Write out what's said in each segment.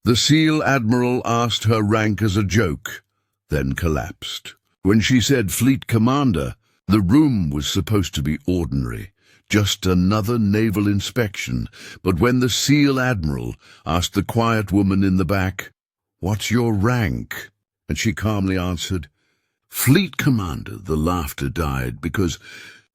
The SEAL Admiral asked her rank as a joke, then collapsed. When she said Fleet Commander, the room was supposed to be ordinary, just another naval inspection. But when the SEAL Admiral asked the quiet woman in the back, "What's your rank?" and she calmly answered, "Fleet Commander," the laughter died, because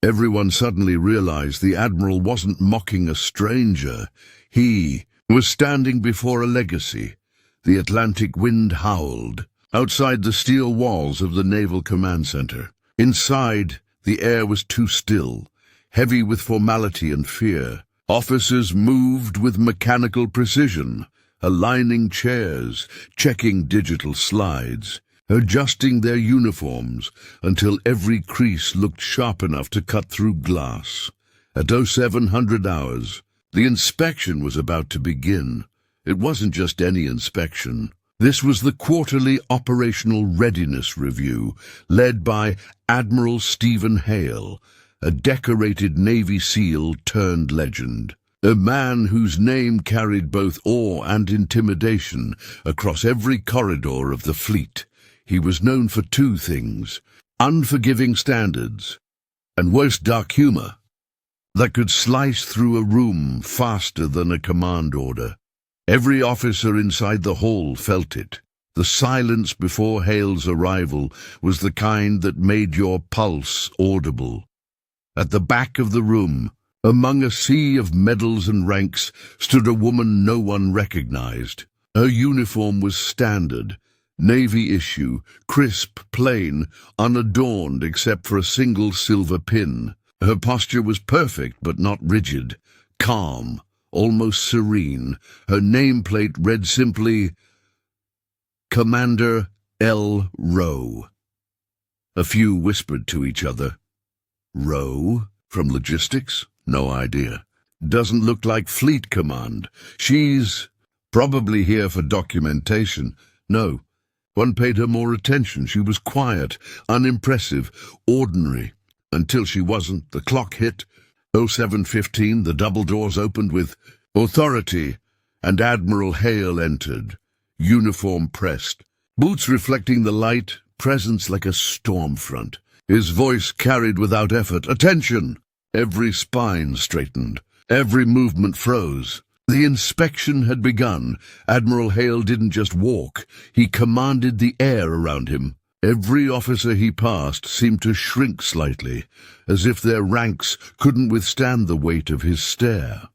everyone suddenly realized the Admiral wasn't mocking a stranger. He was standing before a legacy. The Atlantic wind howled outside the steel walls of the Naval Command Center. Inside, the air was too still, heavy with formality and fear. Officers moved with mechanical precision, aligning chairs, checking digital slides, adjusting their uniforms until every crease looked sharp enough to cut through glass. At 0700 hours, the inspection was about to begin. It wasn't just any inspection. This was the quarterly Operational Readiness Review, led by Admiral Stephen Hale, a decorated Navy SEAL turned legend. A man whose name carried both awe and intimidation across every corridor of the fleet. He was known for two things: unforgiving standards and worst dark humor that could slice through a room faster than a command order. Every officer inside the hall felt it. The silence before Hale's arrival was the kind that made your pulse audible. At the back of the room, among a sea of medals and ranks, stood a woman no one recognized. Her uniform was standard, Navy issue, crisp, plain, unadorned except for a single silver pin. Her posture was perfect but not rigid, calm, almost serene. Her nameplate read simply, Commander L. Rowe. A few whispered to each other. Rowe? From logistics? No idea. Doesn't look like Fleet Command. She's probably here for documentation. No. One paid her more attention. She was quiet, unimpressive, ordinary. Until she wasn't. The clock hit. 07:15, the double doors opened with authority, and Admiral Hale entered, uniform pressed, boots reflecting the light, presence like a storm front. His voice carried without effort, "Attention!" Every spine straightened, every movement froze. The inspection had begun. Admiral Hale didn't just walk, he commanded the air around him. Every officer he passed seemed to shrink slightly, as if their ranks couldn't withstand the weight of his stare.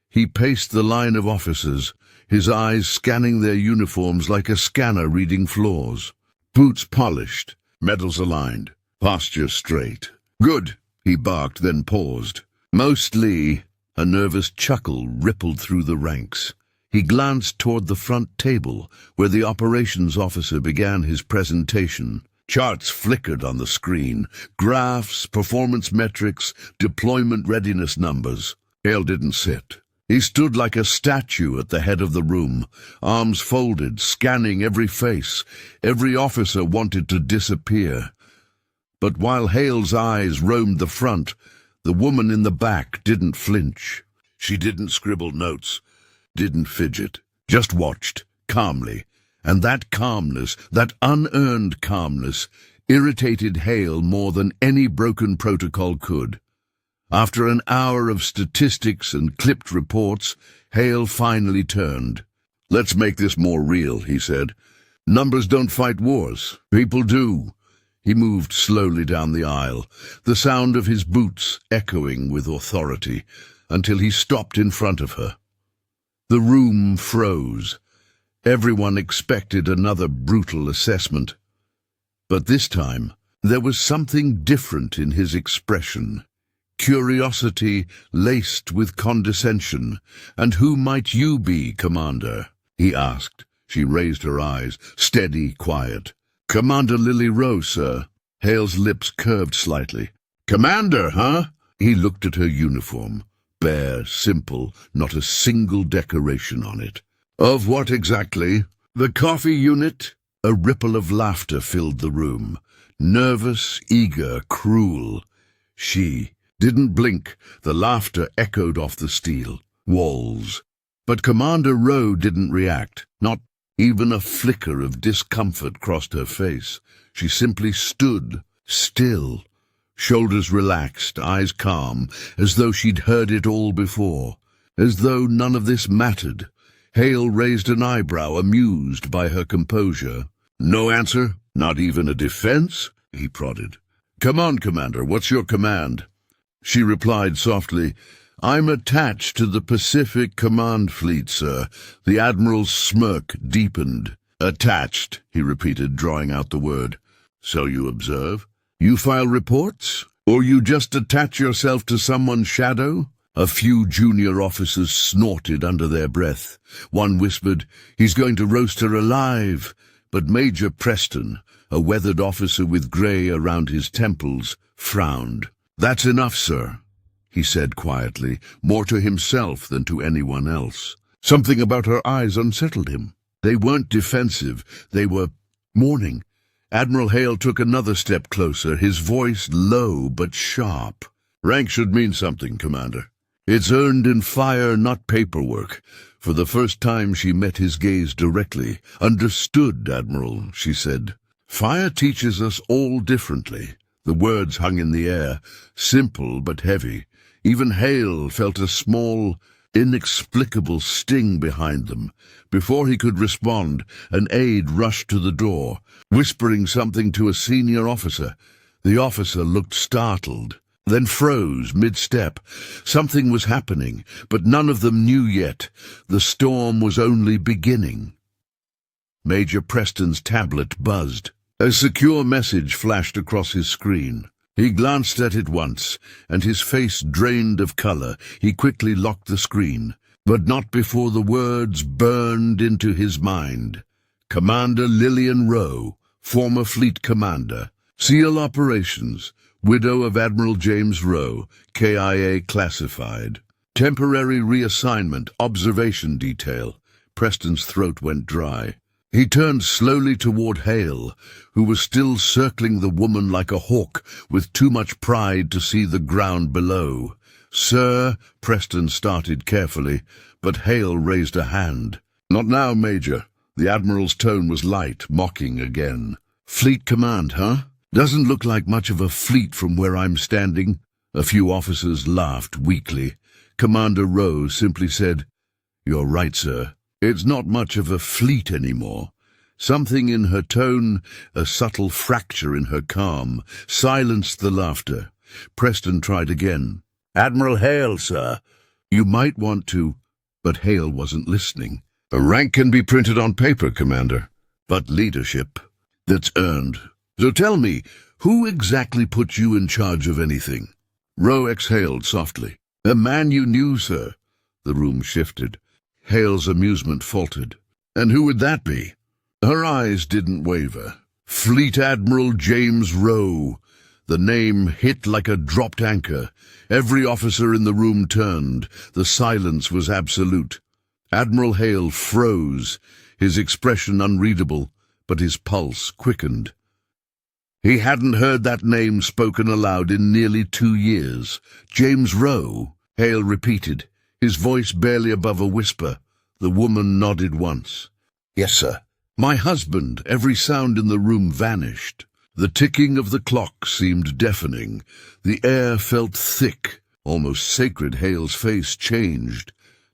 He paced the line of officers, his eyes scanning their uniforms like a scanner reading floors. Boots polished, medals aligned, posture straight. "Good," he barked, then paused. Mostly, a nervous chuckle rippled through the ranks. He glanced toward the front table, where the operations officer began his presentation. Charts flickered on the screen, graphs, performance metrics, deployment readiness numbers. Hale didn't sit. He stood like a statue at the head of the room, arms folded, scanning every face. Every officer wanted to disappear. But while Hale's eyes roamed the front, the woman in the back didn't flinch. She didn't scribble notes, didn't fidget, just watched, calmly. And that calmness, that unearned calmness, irritated Hale more than any broken protocol could. After an hour of statistics and clipped reports, Hale finally turned. "Let's make this more real," he said. "Numbers don't fight wars. People do." He moved slowly down the aisle, the sound of his boots echoing with authority, until he stopped in front of her. The room froze. Everyone expected another brutal assessment. But this time, there was something different in his expression. Curiosity laced with condescension. "And who might you be, Commander?" he asked. She raised her eyes, steady, quiet. "Commander Lily Rowe, sir." Hale's lips curved slightly. "Commander, huh?" He looked at her uniform. Bare, simple, not a single decoration on it. "Of what exactly?" "The coffee unit?" A ripple of laughter filled the room. Nervous, eager, cruel. She didn't blink. The laughter echoed off the steel walls. But Commander Rowe didn't react. Not even a flicker of discomfort crossed her face. She simply stood, still, shoulders relaxed, eyes calm, as though she'd heard it all before, as though none of this mattered. Hale raised an eyebrow, amused by her composure. "No answer? Not even a defense?" he prodded. "Come on, Commander, what's your command?" She replied softly, "I'm attached to the Pacific Command Fleet, sir." The Admiral's smirk deepened. "Attached," he repeated, drawing out the word. "So you observe? You file reports? Or you just attach yourself to someone's shadow?" A few junior officers snorted under their breath. One whispered, "He's going to roast her alive." But Major Preston, a weathered officer with grey around his temples, frowned. "That's enough, sir," he said quietly, more to himself than to anyone else. Something about her eyes unsettled him. They weren't defensive, they were mourning. Admiral Hale took another step closer, his voice low but sharp. "Rank should mean something, Commander. It's earned in fire, not paperwork." For the first time she met his gaze directly. "Understood, Admiral," she said. "Fire teaches us all differently." The words hung in the air, simple but heavy. Even Hale felt a small, inexplicable sting behind them. Before he could respond, an aide rushed to the door, whispering something to a senior officer. The officer looked startled, then froze mid-step. Something was happening, but none of them knew yet. The storm was only beginning. Major Preston's tablet buzzed. A secure message flashed across his screen. He glanced at it once, and his face drained of color. He quickly locked the screen, but not before the words burned into his mind. "Commander Lillian Rowe, former fleet commander, SEAL Operations, widow of Admiral James Rowe, KIA classified. Temporary reassignment, observation detail." Preston's throat went dry. He turned slowly toward Hale, who was still circling the woman like a hawk, with too much pride to see the ground below. "Sir," Preston started carefully, but Hale raised a hand. "Not now, Major." The Admiral's tone was light, mocking again. "Fleet command, huh? Doesn't look like much of a fleet from where I'm standing." A few officers laughed weakly. Commander Rowe simply said, "You're right, sir. It's not much of a fleet anymore." Something in her tone, a subtle fracture in her calm, silenced the laughter. Preston tried again. "Admiral Hale, sir." "You might want to—" But Hale wasn't listening. "A rank can be printed on paper, Commander, but leadership, that's earned. So tell me, who exactly put you in charge of anything?" Rowe exhaled softly. "A man you knew, sir." The room shifted. Hale's amusement faltered. "And who would that be?" Her eyes didn't waver. "Fleet Admiral James Rowe." The name hit like a dropped anchor. Every officer in the room turned. The silence was absolute. Admiral Hale froze, his expression unreadable, but his pulse quickened. He hadn't heard that name spoken aloud in nearly 2 years. "James Rowe," Hale repeated, his voice barely above a whisper. The woman nodded once. "Yes, sir." "My husband." Every sound in the room vanished. The ticking of the clock seemed deafening. The air felt thick, almost sacred. Hale's face changed,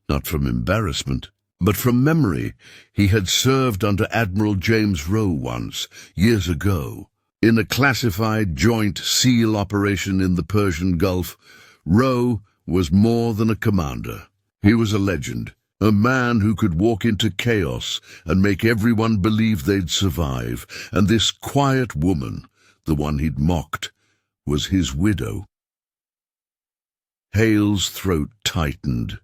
not from embarrassment, but from memory. He had served under Admiral James Rowe once, years ago, in a classified joint SEAL operation in the Persian Gulf. Rowe was more than a commander. He was a legend, a man who could walk into chaos and make everyone believe they'd survive. And this quiet woman, the one he'd mocked, was his widow. Hale's throat tightened.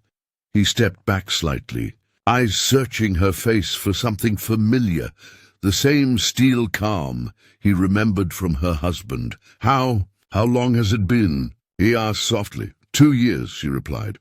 He stepped back slightly, eyes searching her face for something familiar, the same steel calm he remembered from her husband. How long has it been?" he asked softly. 2 years, she replied.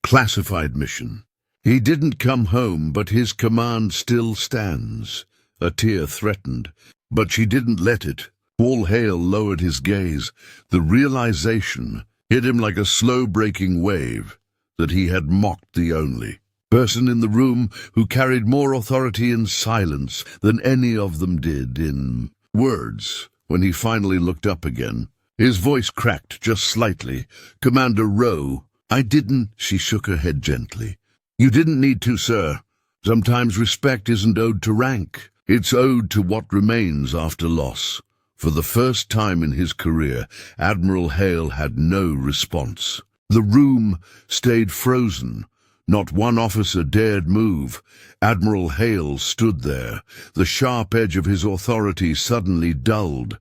"Classified mission. He didn't come home, but his command still stands." A tear threatened, but she didn't let it. Paul Hale lowered his gaze. The realization hit him like a slow-breaking wave that he had mocked the only. person in the room who carried more authority in silence than any of them did in words. When he finally looked up again, his voice cracked just slightly. "Commander Rowe, I didn't—" She shook her head gently. "You didn't need to, sir. Sometimes respect isn't owed to rank. It's owed to what remains after loss." For the first time in his career, Admiral Hale had no response. The room stayed frozen. Not one officer dared move. Admiral Hale stood there, the sharp edge of his authority suddenly dulled.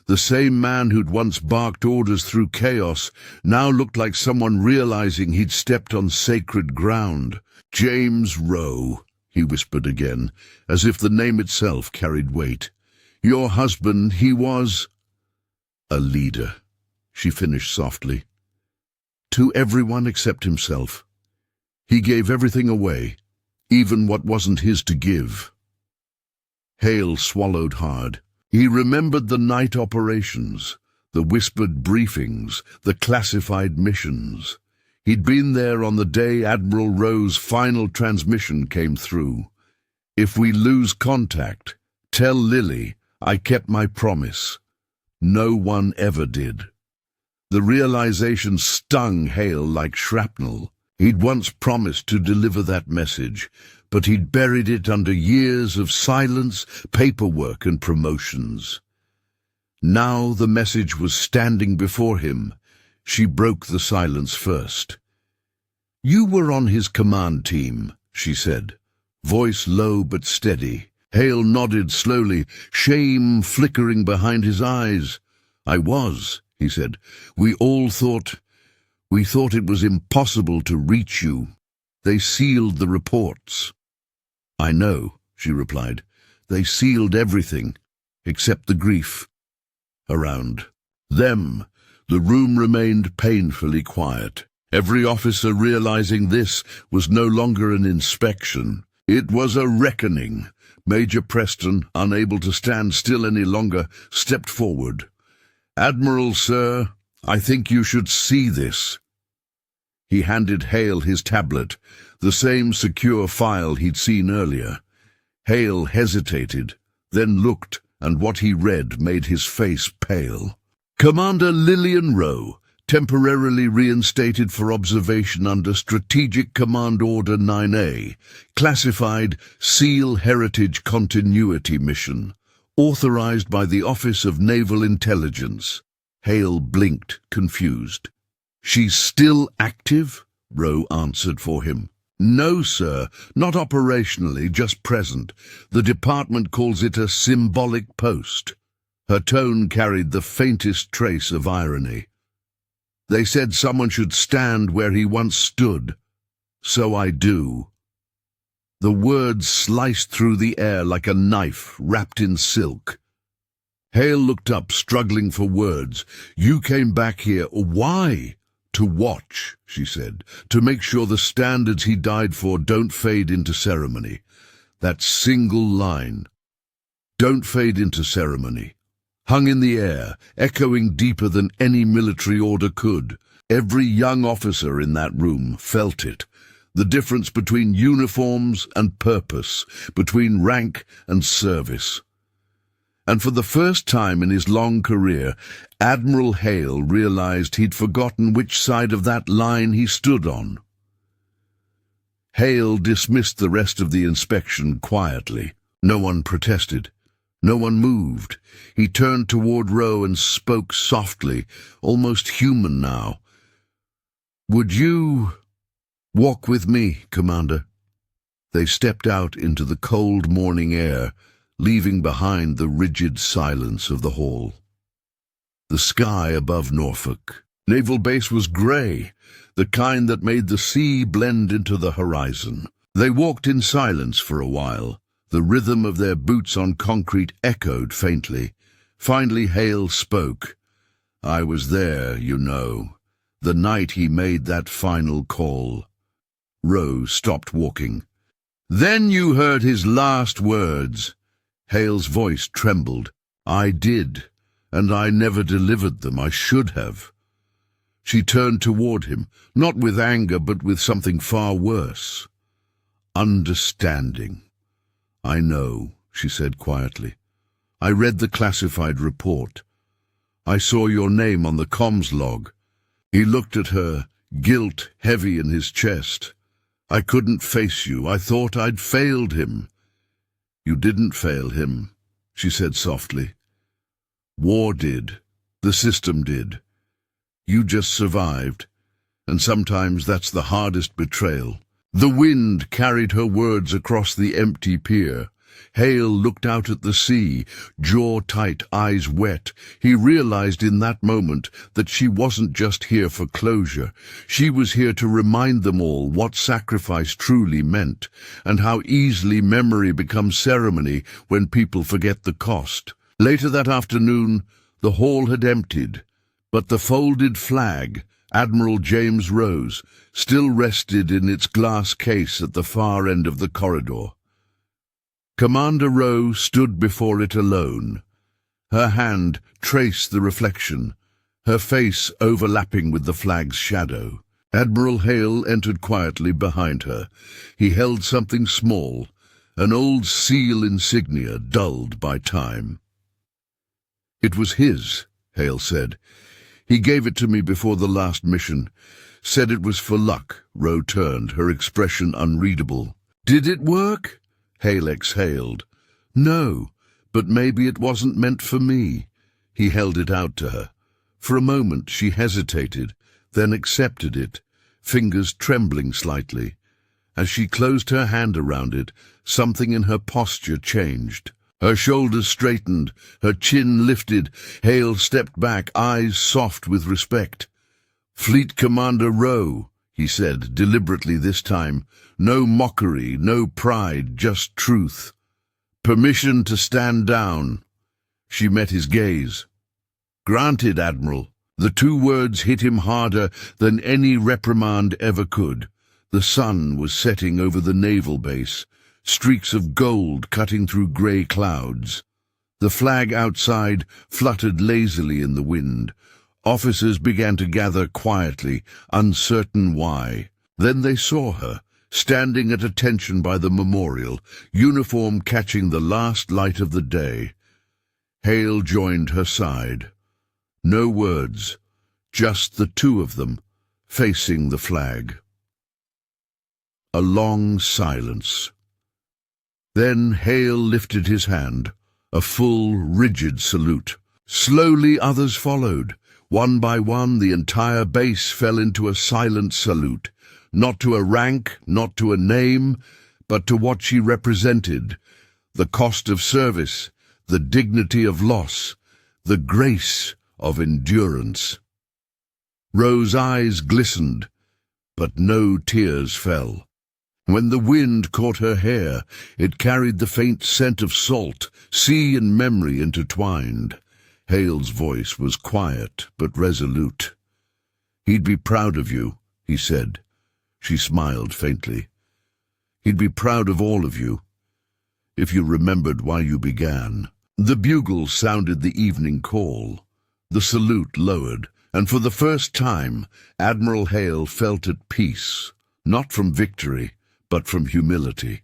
The same man who'd once barked orders through chaos now looked like someone realizing he'd stepped on sacred ground. "James Rowe," he whispered again, as if the name itself carried weight. "Your husband, he was—" "A leader," she finished softly. "To everyone except himself. He gave everything away, even what wasn't his to give." Hale swallowed hard. He remembered the night operations, the whispered briefings, the classified missions. He'd been there on the day Admiral Rowe's final transmission came through. "If we lose contact, tell Lily I kept my promise." No one ever did. The realization stung Hale like shrapnel. He'd once promised to deliver that message, but he'd buried it under years of silence, paperwork, and promotions. Now the message was standing before him. She broke the silence first. "You were on his command team," she said, voice low but steady. Hale nodded slowly, shame flickering behind his eyes. "I was," he said. We thought it was impossible to reach you. They sealed the reports." "I know," she replied. "They sealed everything, except the grief. Around them." The room remained painfully quiet. Every officer realizing this was no longer an inspection. It was a reckoning. Major Preston, unable to stand still any longer, stepped forward. "Admiral, sir, I think you should see this." He handed Hale his tablet, the same secure file he'd seen earlier. Hale hesitated, then looked, and what he read made his face pale. "Commander Lillian Rowe, temporarily reinstated for observation under Strategic Command Order 9A, classified SEAL Heritage Continuity Mission, authorized by the Office of Naval Intelligence." Hale blinked, confused. "She's still active?" Rowe answered for him. "No, sir, not operationally, just present. The department calls it a symbolic post." Her tone carried the faintest trace of irony. "They said someone should stand where he once stood. So I do." The words sliced through the air like a knife wrapped in silk. Hale looked up, struggling for words. "You came back here. Why?" "To watch," she said, "to make sure the standards he died for don't fade into ceremony." That single line, "don't fade into ceremony," hung in the air, echoing deeper than any military order could. Every young officer in that room felt it. The difference between uniforms and purpose, between rank and service. And for the first time in his long career, Admiral Hale realized he'd forgotten which side of that line he stood on. Hale dismissed the rest of the inspection quietly. No one protested. No one moved. He turned toward Rowe and spoke softly, almost human now. "Would you walk with me, Commander?" They stepped out into the cold morning air, leaving behind the rigid silence of the hall. The sky above Norfolk Naval Base was grey, the kind that made the sea blend into the horizon. They walked in silence for a while. The rhythm of their boots on concrete echoed faintly. Finally Hale spoke. "I was there, you know, the night he made that final call." Rowe stopped walking. "Then you heard his last words." Hale's voice trembled. "I did, and I never delivered them. I should have." She turned toward him, not with anger but with something far worse. Understanding. I know, she said quietly. I read the classified report. I saw your name on the comms log. He looked at her, guilt heavy in his chest. I couldn't face you. I thought I'd failed him. You didn't fail him, she said softly. War did. The system did. You just survived. And sometimes that's the hardest betrayal. The wind carried her words across the empty pier. Hale looked out at the sea, jaw tight, eyes wet. He realized in that moment that she wasn't just here for closure. She was here to remind them all what sacrifice truly meant, and how easily memory becomes ceremony when people forget the cost. Later that afternoon, the hall had emptied, but the folded flag, Admiral James Rose, still rested in its glass case at the far end of the corridor. Commander Rowe stood before it alone. Her hand traced the reflection, her face overlapping with the flag's shadow. Admiral Hale entered quietly behind her. He held something small, an old SEAL insignia dulled by time. It was his, Hale said. He gave it to me before the last mission. Said it was for luck. Rowe turned, her expression unreadable. Did it work? Hale exhaled. No, but maybe it wasn't meant for me. He held it out to her. For a moment she hesitated, then accepted it, fingers trembling slightly. As she closed her hand around it, something in her posture changed. Her shoulders straightened, her chin lifted. Hale stepped back, eyes soft with respect. Fleet Commander Rowe, he said, deliberately this time. No mockery, no pride, just truth. Permission to stand down. She met his gaze. Granted, Admiral. The two words hit him harder than any reprimand ever could. The sun was setting over the naval base, streaks of gold cutting through grey clouds. The flag outside fluttered lazily in the wind. Officers began to gather quietly, uncertain why. Then they saw her, standing at attention by the memorial, uniform catching the last light of the day. Hale joined her side. No words, just the two of them, facing the flag. A long silence. Then Hale lifted his hand, a full, rigid salute. Slowly others followed. One by one, the entire base fell into a silent salute, not to a rank, not to a name, but to what she represented, the cost of service, the dignity of loss, the grace of endurance. Rowe's eyes glistened, but no tears fell. When the wind caught her hair, it carried the faint scent of salt, sea and memory intertwined. Hale's voice was quiet but resolute. He'd be proud of you, he said. She smiled faintly. He'd be proud of all of you, if you remembered why you began. The bugle sounded the evening call. The salute lowered, and for the first time, Admiral Hale felt at peace, not from victory, but from humility.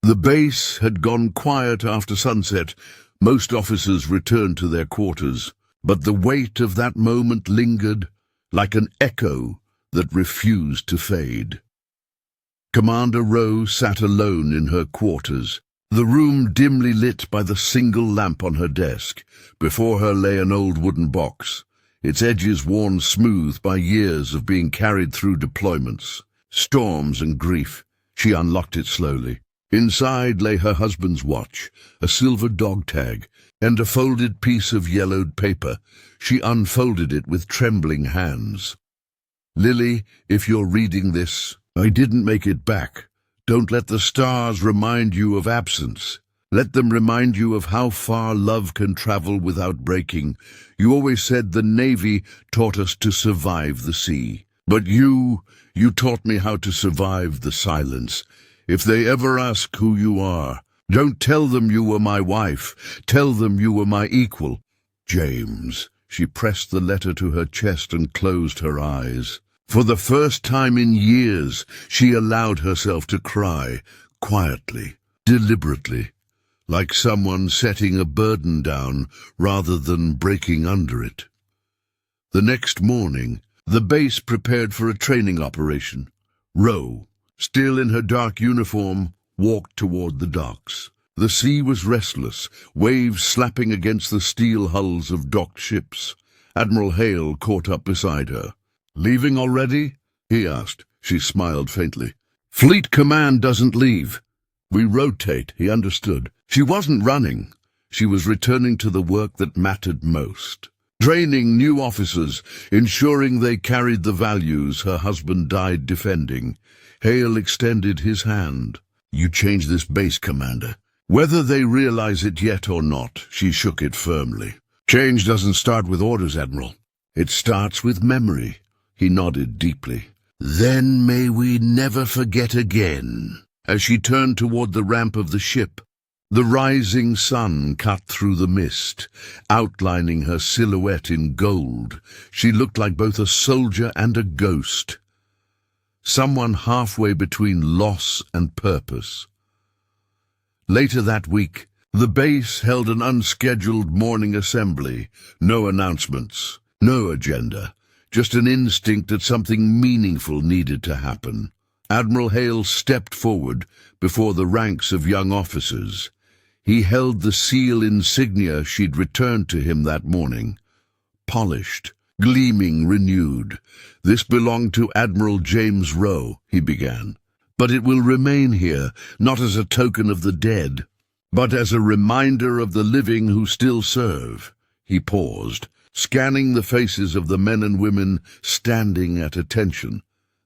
The base had gone quiet after sunset. Most officers returned to their quarters, but the weight of that moment lingered, like an echo that refused to fade. Commander Rowe sat alone in her quarters, the room dimly lit by the single lamp on her desk. Before her lay an old wooden box, its edges worn smooth by years of being carried through deployments, storms and grief. She unlocked it slowly. Inside lay her husband's watch, a silver dog tag, and a folded piece of yellowed paper. She unfolded it with trembling hands. Lily, if you're reading this, I didn't make it back. Don't let the stars remind you of absence. Let them remind you of how far love can travel without breaking. You always said the Navy taught us to survive the sea. But you taught me how to survive the silence. If they ever ask who you are, don't tell them you were my wife. Tell them you were my equal. James. She pressed the letter to her chest and closed her eyes. For the first time in years, she allowed herself to cry, quietly, deliberately, like someone setting a burden down rather than breaking under it. The next morning, the base prepared for a training operation. Roe, still in her dark uniform, walked toward the docks. The sea was restless, waves slapping against the steel hulls of docked ships. Admiral Hale caught up beside her. "Leaving already?" he asked. She smiled faintly. "Fleet Command doesn't leave. We rotate," he understood. She wasn't running. She was returning to the work that mattered most. Training new officers, ensuring they carried the values her husband died defending. Hale extended his hand. "You change this base, Commander." Whether they realize it yet or not, she shook it firmly. "Change doesn't start with orders, Admiral. It starts with memory." He nodded deeply. "Then may we never forget again." As she turned toward the ramp of the ship, the rising sun cut through the mist, outlining her silhouette in gold. She looked like both a soldier and a ghost, someone halfway between loss and purpose. Later that week, the base held an unscheduled morning assembly. No announcements, no agenda, just an instinct that something meaningful needed to happen. Admiral Hale stepped forward before the ranks of young officers. He held the SEAL insignia she'd returned to him that morning. Polished, gleaming, renewed. "This belonged to Admiral James Roe," he began. "But it will remain here, not as a token of the dead, but as a reminder of the living who still serve." He paused, scanning the faces of the men and women standing at attention.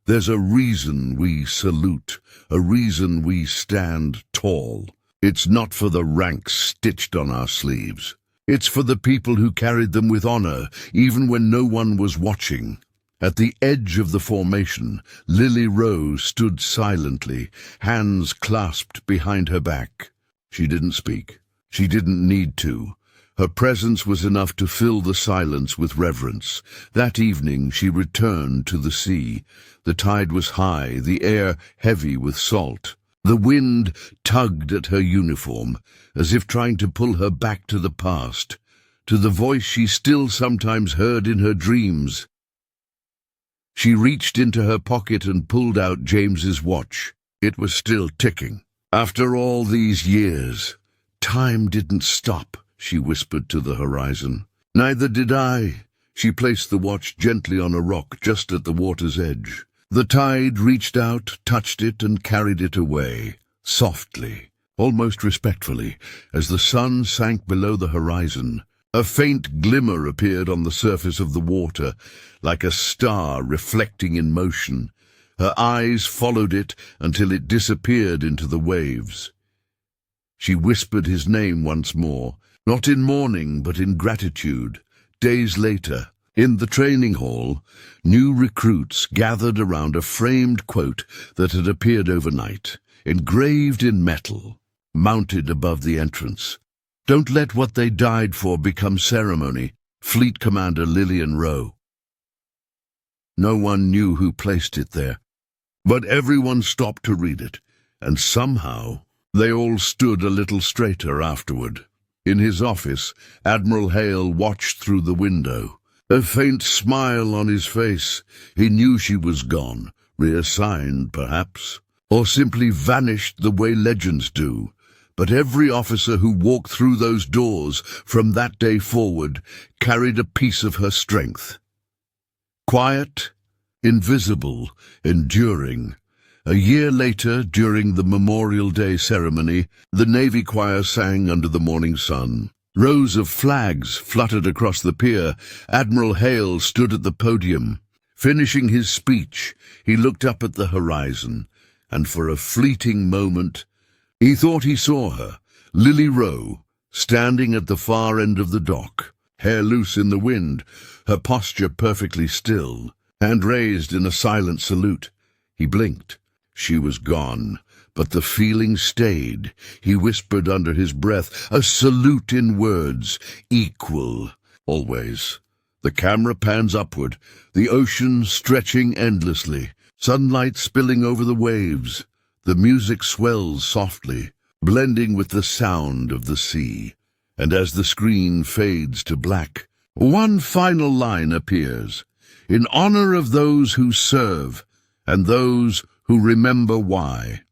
"There's a reason we salute, a reason we stand tall. It's not for the ranks stitched on our sleeves. It's for the people who carried them with honor, even when no one was watching." At the edge of the formation, Lily Rowe stood silently, hands clasped behind her back. She didn't speak. She didn't need to. Her presence was enough to fill the silence with reverence. That evening she returned to the sea. The tide was high, the air heavy with salt. The wind tugged at her uniform, as if trying to pull her back to the past, to the voice she still sometimes heard in her dreams. She reached into her pocket and pulled out James's watch. It was still ticking. "After all these years, time didn't stop," she whispered to the horizon. "Neither did I." She placed the watch gently on a rock just at the water's edge. The tide reached out, touched it, and carried it away, softly, almost respectfully, as the sun sank below the horizon. A faint glimmer appeared on the surface of the water, like a star reflecting in motion. Her eyes followed it until it disappeared into the waves. She whispered his name once more, not in mourning but in gratitude. Days later, in the training hall, new recruits gathered around a framed quote that had appeared overnight, engraved in metal, mounted above the entrance. "Don't let what they died for become ceremony. Fleet Commander Lillian Rowe." No one knew who placed it there, but everyone stopped to read it, and somehow they all stood a little straighter afterward. In his office, Admiral Hale watched through the window. A faint smile on his face. He knew she was gone, reassigned perhaps, or simply vanished the way legends do. But every officer who walked through those doors from that day forward carried a piece of her strength. Quiet, invisible, enduring. A year later, during the Memorial Day ceremony, the Navy choir sang under the morning sun. Rows of flags fluttered across the pier. Admiral Hale stood at the podium. Finishing his speech, he looked up at the horizon, and for a fleeting moment, he thought he saw her, Lily Rowe, standing at the far end of the dock, hair loose in the wind, her posture perfectly still, hand raised in a silent salute. He blinked. She was gone. But the feeling stayed. He whispered under his breath, a salute in words, equal, always. The camera pans upward, the ocean stretching endlessly, sunlight spilling over the waves. The music swells softly, blending with the sound of the sea. And as the screen fades to black, one final line appears. In honor of those who serve and those who remember why.